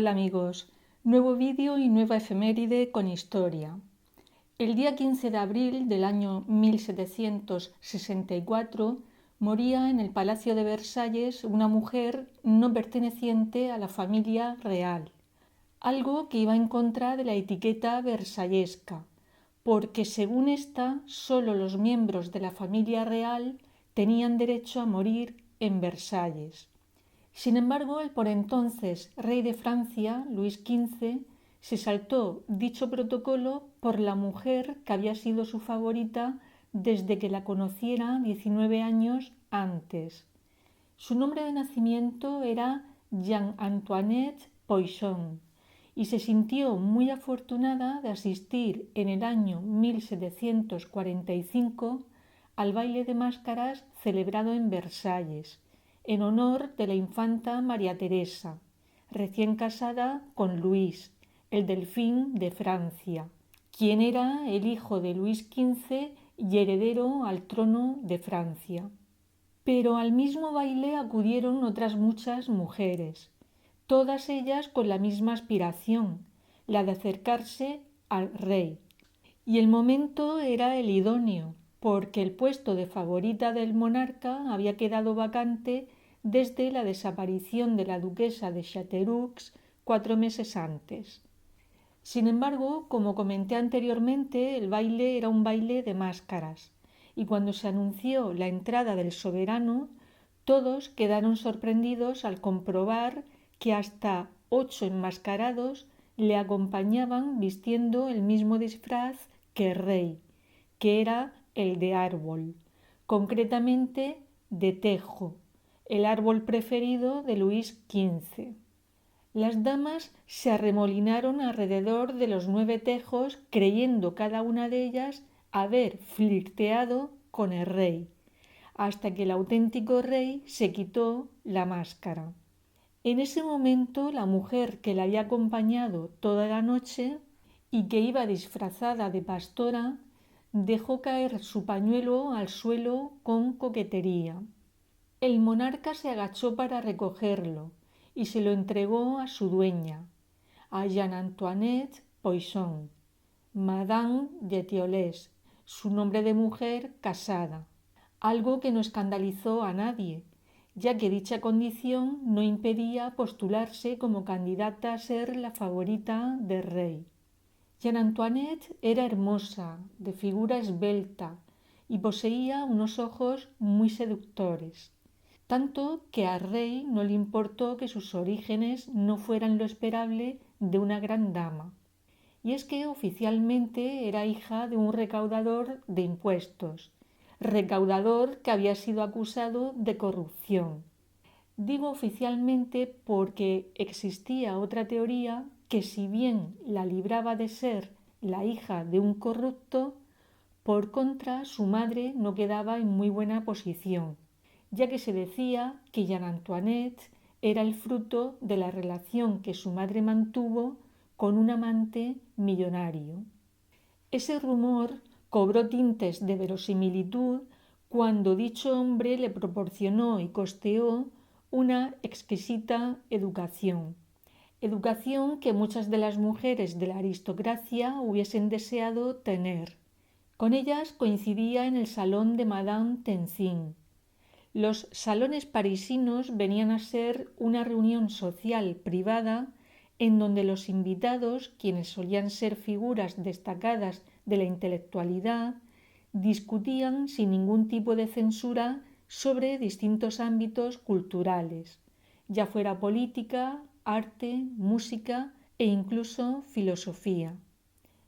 Hola amigos, nuevo vídeo y nueva efeméride con historia. El día 15 de abril del año 1764 moría en el Palacio de Versalles una mujer no perteneciente a la familia real, algo que iba en contra de la etiqueta versallesca, porque según esta, solo los miembros de la familia real tenían derecho a morir en Versalles. Sin embargo, el por entonces rey de Francia, Luis XV, se saltó dicho protocolo por la mujer que había sido su favorita desde que la conociera 19 años antes. Su nombre de nacimiento era Jeanne-Antoinette Poisson y se sintió muy afortunada de asistir en el año 1745 al baile de máscaras celebrado en Versalles, en honor de la infanta María Teresa, recién casada con Luis, el delfín de Francia, quien era el hijo de Luis XV y heredero al trono de Francia. Pero al mismo baile acudieron otras muchas mujeres, todas ellas con la misma aspiración, la de acercarse al rey. Y el momento era el idóneo, porque el puesto de favorita del monarca había quedado vacante desde la desaparición de la duquesa de Chateauroux 4 meses antes. Sin embargo, como comenté anteriormente, el baile era un baile de máscaras, y cuando se anunció la entrada del soberano, todos quedaron sorprendidos al comprobar que hasta 8 enmascarados le acompañaban vistiendo el mismo disfraz que el rey, que era el de árbol, concretamente de tejo, el árbol preferido de Luis XV. Las damas se arremolinaron alrededor de los 9 tejos, creyendo cada una de ellas haber flirteado con el rey, hasta que el auténtico rey se quitó la máscara. En ese momento la mujer que la había acompañado toda la noche y que iba disfrazada de pastora dejó caer su pañuelo al suelo con coquetería. El monarca se agachó para recogerlo y se lo entregó a su dueña, a Jeanne-Antoinette Poisson, Madame d'Étiolles, su nombre de mujer casada, algo que no escandalizó a nadie, ya que dicha condición no impedía postularse como candidata a ser la favorita del rey. Jeanne-Antoinette era hermosa, de figura esbelta y poseía unos ojos muy seductores, tanto que al rey no le importó que sus orígenes no fueran lo esperable de una gran dama. Y es que oficialmente era hija de un recaudador de impuestos, recaudador que había sido acusado de corrupción. Digo oficialmente porque existía otra teoría que, si bien la libraba de ser la hija de un corrupto, por contra su madre no quedaba en muy buena posición, ya que se decía que Jeanne Antoinette era el fruto de la relación que su madre mantuvo con un amante millonario. Ese rumor cobró tintes de verosimilitud cuando dicho hombre le proporcionó y costeó una exquisita educación que muchas de las mujeres de la aristocracia hubiesen deseado tener. Con ellas coincidía en el salón de Madame Tencin. Los salones parisinos venían a ser una reunión social privada en donde los invitados, quienes solían ser figuras destacadas de la intelectualidad, discutían sin ningún tipo de censura sobre distintos ámbitos culturales, ya fuera política, arte, música e incluso filosofía.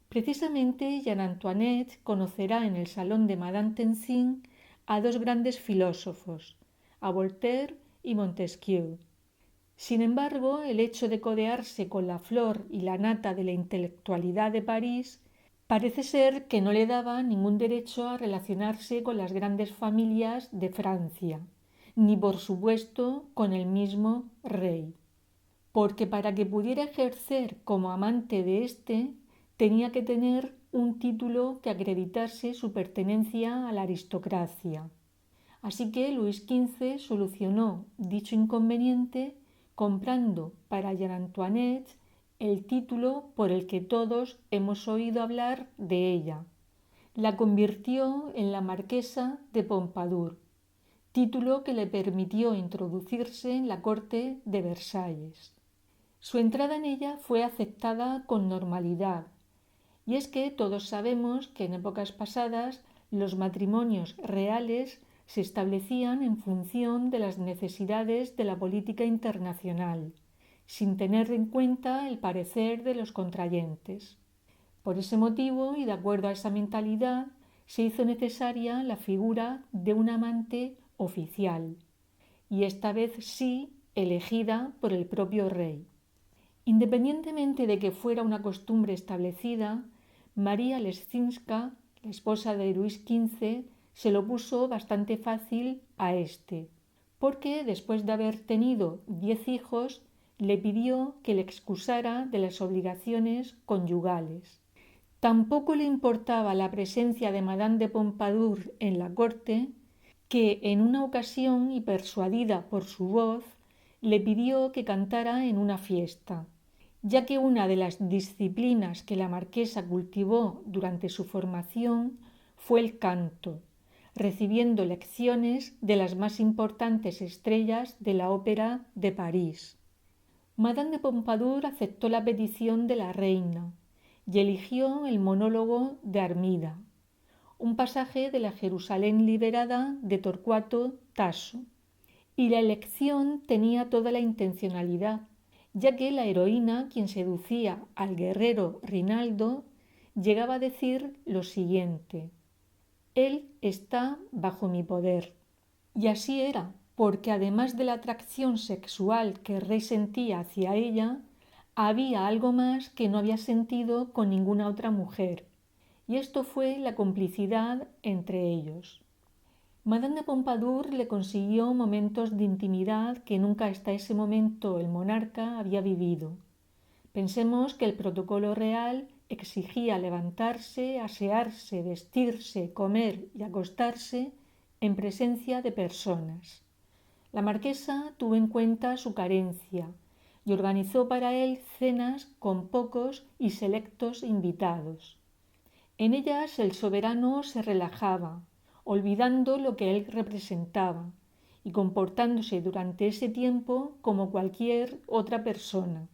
Precisamente Jeanne Antoinette conocerá en el salón de Madame Tencin a dos grandes filósofos, a Voltaire y Montesquieu. Sin embargo, el hecho de codearse con la flor y la nata de la intelectualidad de París parece ser que no le daba ningún derecho a relacionarse con las grandes familias de Francia, ni por supuesto con el mismo rey, porque para que pudiera ejercer como amante de éste, tenía que tener un título que acreditase su pertenencia a la aristocracia. Así que Luis XV solucionó dicho inconveniente comprando para Jeanne Antoinette el título por el que todos hemos oído hablar de ella. La convirtió en la marquesa de Pompadour, título que le permitió introducirse en la corte de Versalles. Su entrada en ella fue aceptada con normalidad, y es que todos sabemos que en épocas pasadas los matrimonios reales se establecían en función de las necesidades de la política internacional, sin tener en cuenta el parecer de los contrayentes. Por ese motivo y de acuerdo a esa mentalidad, se hizo necesaria la figura de un amante oficial, y esta vez sí elegida por el propio rey. Independientemente de que fuera una costumbre establecida, María Leszczyńska, la esposa de Luis XV, se lo puso bastante fácil a este, porque después de haber tenido 10 hijos, le pidió que le excusara de las obligaciones conyugales. Tampoco le importaba la presencia de Madame de Pompadour en la corte, que en una ocasión y persuadida por su voz, le pidió que cantara en una fiesta, ya que una de las disciplinas que la marquesa cultivó durante su formación fue el canto, recibiendo lecciones de las más importantes estrellas de la ópera de París. Madame de Pompadour aceptó la petición de la reina y eligió el monólogo de Armida, un pasaje de la Jerusalén liberada de Torcuato Tasso, y la elección tenía toda la intencionalidad, ya que la heroína, quien seducía al guerrero Rinaldo, llegaba a decir lo siguiente: «Él está bajo mi poder». Y así era, porque además de la atracción sexual que el rey sentía hacia ella, había algo más que no había sentido con ninguna otra mujer, y esto fue la complicidad entre ellos. Madame de Pompadour le consiguió momentos de intimidad que nunca hasta ese momento el monarca había vivido. Pensemos que el protocolo real exigía levantarse, asearse, vestirse, comer y acostarse en presencia de personas. La marquesa tuvo en cuenta su carencia y organizó para él cenas con pocos y selectos invitados. En ellas el soberano se relajaba, olvidando lo que él representaba y comportándose durante ese tiempo como cualquier otra persona.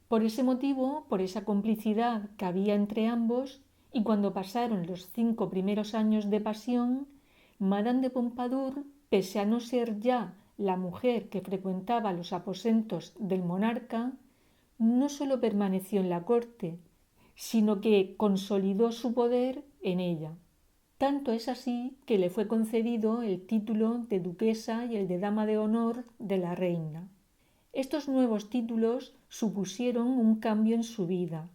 Por ese motivo, por esa complicidad que había entre ambos, y cuando pasaron los 5 primeros años de pasión, Madame de Pompadour, pese a no ser ya la mujer que frecuentaba los aposentos del monarca, no solo permaneció en la corte, sino que consolidó su poder en ella. Tanto es así que le fue concedido el título de duquesa y el de dama de honor de la reina. Estos nuevos títulos supusieron un cambio en su vida,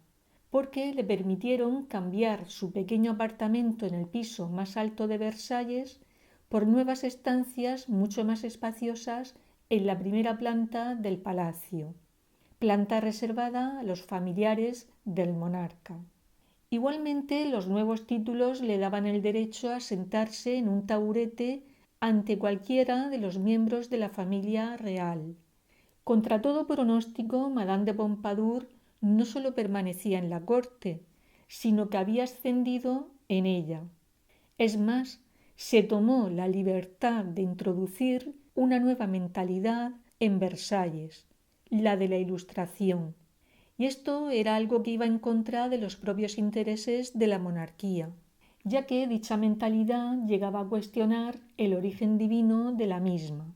porque le permitieron cambiar su pequeño apartamento en el piso más alto de Versalles por nuevas estancias mucho más espaciosas en la primera planta del palacio, planta reservada a los familiares del monarca. Igualmente, los nuevos títulos le daban el derecho a sentarse en un taburete ante cualquiera de los miembros de la familia real. Contra todo pronóstico, Madame de Pompadour no solo permanecía en la corte, sino que había ascendido en ella. Es más, se tomó la libertad de introducir una nueva mentalidad en Versalles, la de la Ilustración. Y esto era algo que iba en contra de los propios intereses de la monarquía, ya que dicha mentalidad llegaba a cuestionar el origen divino de la misma.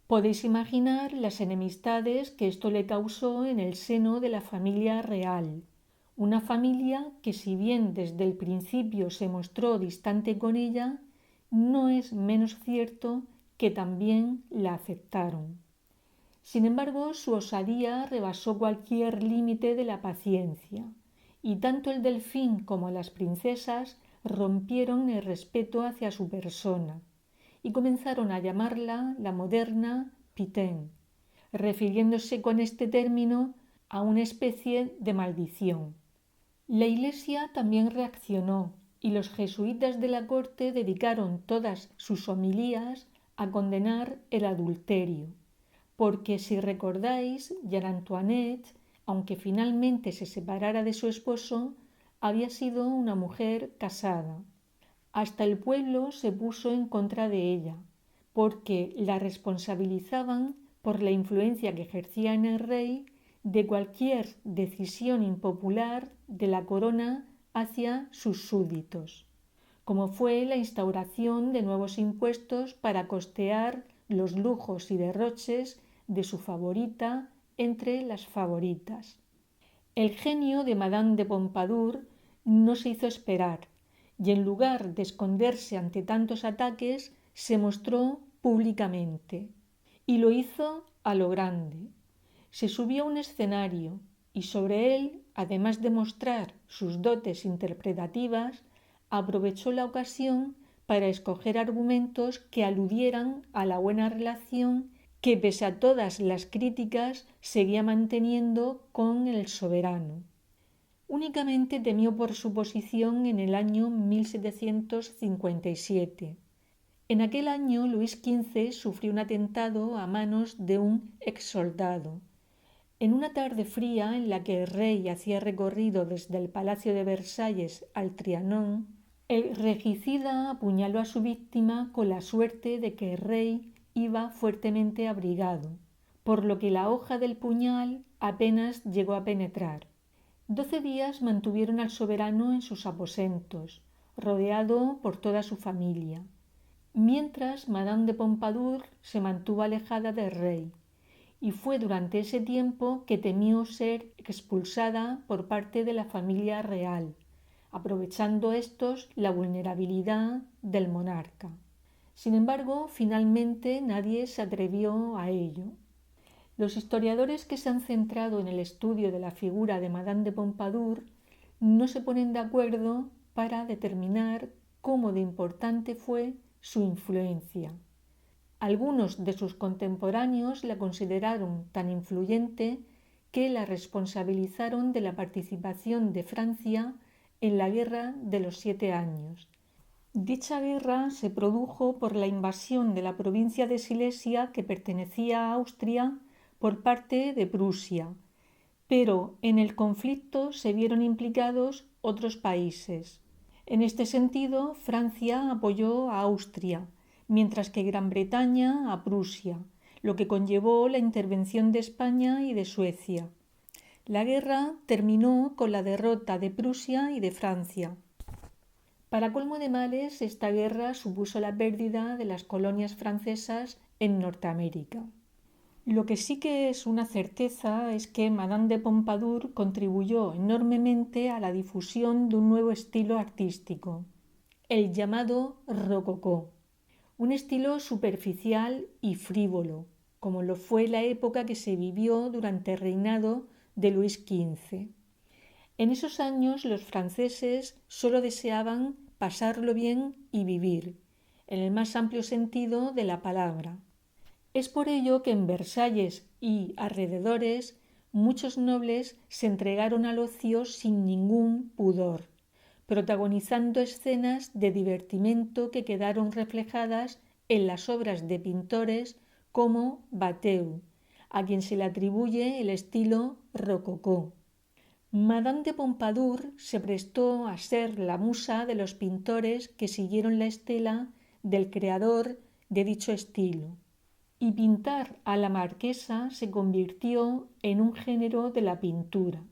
Podéis imaginar las enemistades que esto le causó en el seno de la familia real, una familia que, si bien desde el principio se mostró distante con ella, no es menos cierto que también la aceptaron. Sin embargo, su osadía rebasó cualquier límite de la paciencia, y tanto el delfín como las princesas rompieron el respeto hacia su persona y comenzaron a llamarla la moderna Pitaine, refiriéndose con este término a una especie de maldición. La Iglesia también reaccionó y los jesuitas de la corte dedicaron todas sus homilías a condenar el adulterio, porque si recordáis, Jeanne Antoinette, aunque finalmente se separara de su esposo, había sido una mujer casada. Hasta el pueblo se puso en contra de ella, porque la responsabilizaban por la influencia que ejercía en el rey de cualquier decisión impopular de la corona hacia sus súbditos, como fue la instauración de nuevos impuestos para costear los lujos y derroches de su favorita entre las favoritas. El genio de Madame de Pompadour no se hizo esperar y en lugar de esconderse ante tantos ataques se mostró públicamente y lo hizo a lo grande. Se subió a un escenario y sobre él, además de mostrar sus dotes interpretativas, aprovechó la ocasión para escoger argumentos que aludieran a la buena relación que, pese a todas las críticas, seguía manteniendo con el soberano. Únicamente temió por su posición en el año 1757. En aquel año Luis XV sufrió un atentado a manos de un exsoldado. En una tarde fría en la que el rey hacía recorrido desde el Palacio de Versalles al Trianón, el regicida apuñaló a su víctima con la suerte de que el rey iba fuertemente abrigado, por lo que la hoja del puñal apenas llegó a penetrar. 12 días mantuvieron al soberano en sus aposentos, rodeado por toda su familia, mientras Madame de Pompadour se mantuvo alejada del rey, y fue durante ese tiempo que temió ser expulsada por parte de la familia real, aprovechando estos la vulnerabilidad del monarca. Sin embargo, finalmente nadie se atrevió a ello. Los historiadores que se han centrado en el estudio de la figura de Madame de Pompadour no se ponen de acuerdo para determinar cómo de importante fue su influencia. Algunos de sus contemporáneos la consideraron tan influyente que la responsabilizaron de la participación de Francia en la Guerra de los 7 Años. Dicha guerra se produjo por la invasión de la provincia de Silesia, que pertenecía a Austria, por parte de Prusia, pero en el conflicto se vieron implicados otros países. En este sentido, Francia apoyó a Austria, mientras que Gran Bretaña a Prusia, lo que conllevó la intervención de España y de Suecia. La guerra terminó con la derrota de Prusia y de Francia. Para colmo de males, esta guerra supuso la pérdida de las colonias francesas en Norteamérica. Lo que sí que es una certeza es que Madame de Pompadour contribuyó enormemente a la difusión de un nuevo estilo artístico, el llamado rococó, un estilo superficial y frívolo, como lo fue la época que se vivió durante el reinado de Luis XV. En esos años los franceses solo deseaban pasarlo bien y vivir, en el más amplio sentido de la palabra. Es por ello que en Versalles y alrededores muchos nobles se entregaron al ocio sin ningún pudor, protagonizando escenas de divertimento que quedaron reflejadas en las obras de pintores como Watteau, a quien se le atribuye el estilo rococó. Madame de Pompadour se prestó a ser la musa de los pintores que siguieron la estela del creador de dicho estilo. Y pintar a la marquesa se convirtió en un género de la pintura,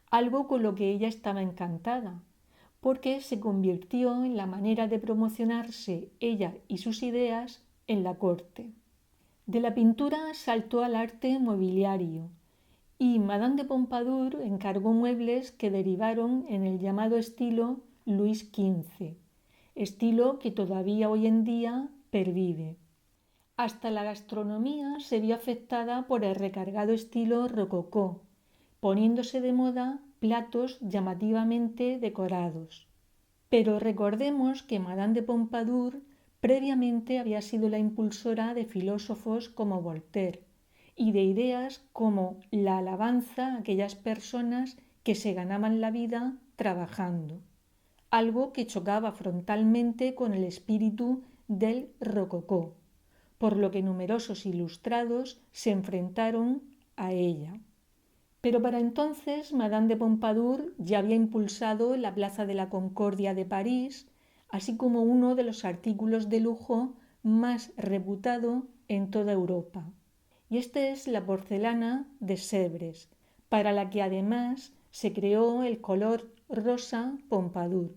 algo con lo que ella estaba encantada, porque se convirtió en la manera de promocionarse ella y sus ideas en la corte. De la pintura saltó al arte mobiliario y Madame de Pompadour encargó muebles que derivaron en el llamado estilo Luis XV, estilo que todavía hoy en día pervive. Hasta la gastronomía se vio afectada por el recargado estilo rococó, poniéndose de moda platos llamativamente decorados. Pero recordemos que Madame de Pompadour previamente había sido la impulsora de filósofos como Voltaire y de ideas como la alabanza a aquellas personas que se ganaban la vida trabajando, algo que chocaba frontalmente con el espíritu del rococó, por lo que numerosos ilustrados se enfrentaron a ella. Pero para entonces Madame de Pompadour ya había impulsado la Plaza de la Concordia de París, así como uno de los artículos de lujo más reputado en toda Europa. Y esta es la porcelana de Sèvres, para la que además se creó el color rosa Pompadour.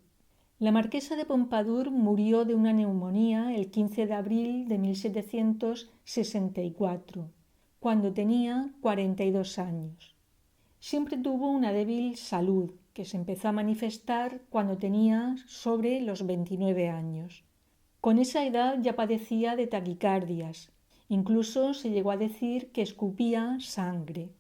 La marquesa de Pompadour murió de una neumonía el 15 de abril de 1764, cuando tenía 42 años. Siempre tuvo una débil salud que se empezó a manifestar cuando tenía sobre los 29 años. Con esa edad ya padecía de taquicardias, incluso se llegó a decir que escupía sangre.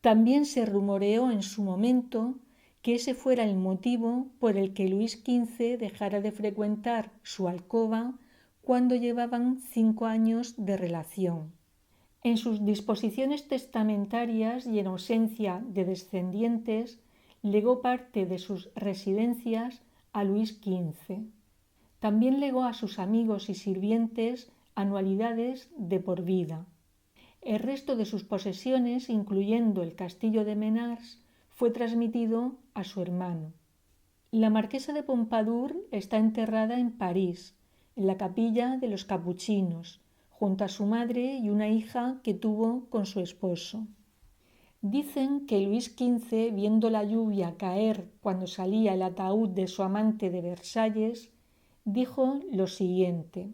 También se rumoreó en su momento que ese fuera el motivo por el que Luis XV dejara de frecuentar su alcoba cuando llevaban 5 años de relación. En sus disposiciones testamentarias y en ausencia de descendientes, legó parte de sus residencias a Luis XV. También legó a sus amigos y sirvientes anualidades de por vida. El resto de sus posesiones, incluyendo el castillo de Menars, fue transmitido a su hermano. La marquesa de Pompadour está enterrada en París, en la capilla de los Capuchinos, junto a su madre y una hija que tuvo con su esposo. Dicen que Luis XV, viendo la lluvia caer cuando salía el ataúd de su amante de Versalles, dijo lo siguiente: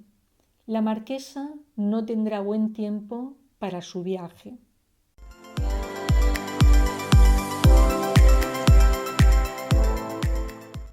la marquesa no tendrá buen tiempo para su viaje.